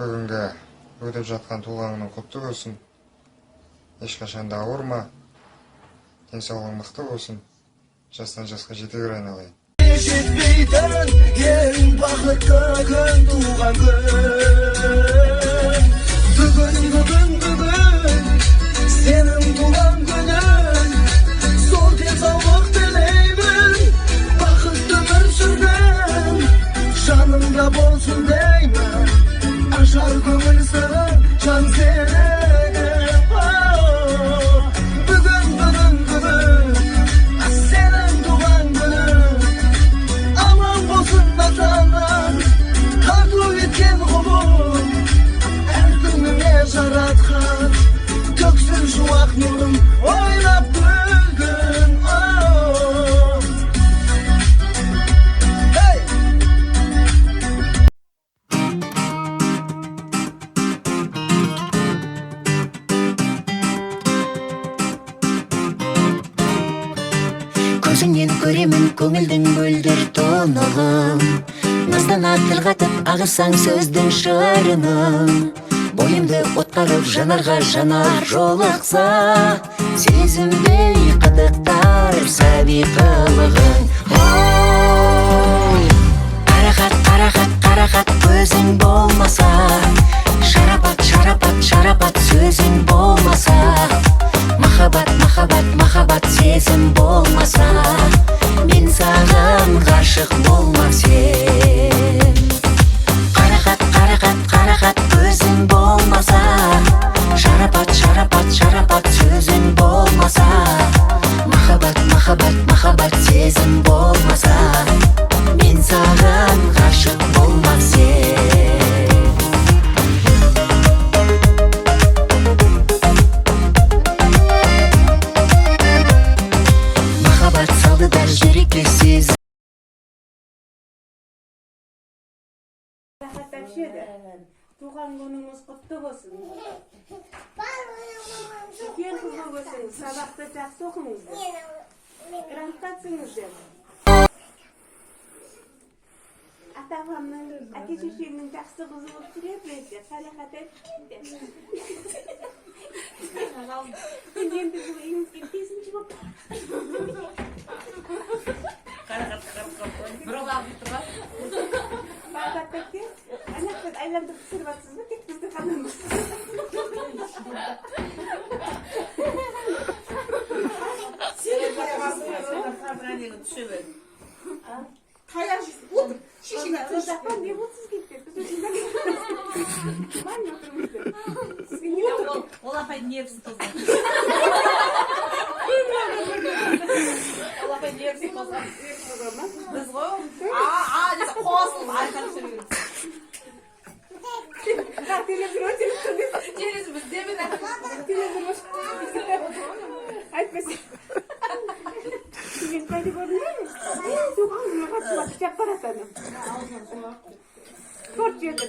Бүгінгі өтіп жатқан туғаныңның құтты болсын. Ешқашанда ауырма. Денсаулығың мықты болсын. Жастан жасқа жете бер айналайын. Жетпейтін ең бақытты күн туған күн. Бүгін сенің туған күнің. Зор денсаулық тілеймін, бақытты өмір сүргін. Жанымда болсын деймін, ажар көңіл сырың, жан серігім. Бүгін сенің туған күнің. Аман болсын атаның, тарту еткен ғұмыр. Әр күніңе жаратқан, төксін шуақ нұрын, ойнап күлгін. Көзіңнен көремін көңілдің мөлдір тонығын. Наздан атырғатып ағысаң сөздің шырынын. Бойымды отқарып жанарға жанар жолықса, сезімдей қытықтар сәби қылығың. Қарақат, қарақат, қарақат көзің болмаса, шарапат, шарапат, шарапат сөзің болмаса, махаббат, махаббат, махаббат сезім болмаса, мен саған ғашық болмас ем. Қарақат, қарақат, қарақат көзің болмаса, шарапат, шарапат, шарапат сөзің болмаса, махаббат, махаббат, махаббат сезім болмаса, мен саған ғашық болмас ем. Жүрекке сезім. Туған күніңіз құтты болсын. Үлкен қыз болып өсіңіз, сабақты жақсы оқыңыздар. Грантқа түсіңіздер. Ата-бабамның, әке-шешемнің жақсы қызы болып жүре берсе, қарақат айтты. Енді бұл үйімізге бесінші болып. Бағдаттаке, анақтан айландырып түсіріп атсыз ба, тек бізді қанымыз. Сені қабыранені түсіп еді. Қаяқ жесін, отыр, шешең атыр. Жапан не болсыз кетті, біз өзіңді маңын отырмызды. Сізге не отыр? Ол апай нервсіз қозған. Ол апай нервсіз қозған. Біз ғой, десе қосылып айқанып сөйлеген. Телевизор өтеліп тұр. Телевизор бізде ме? Телевизор айтпасын. Мен қайды көрінемін. Туған күні қатысып жап баратады. Торт жеді.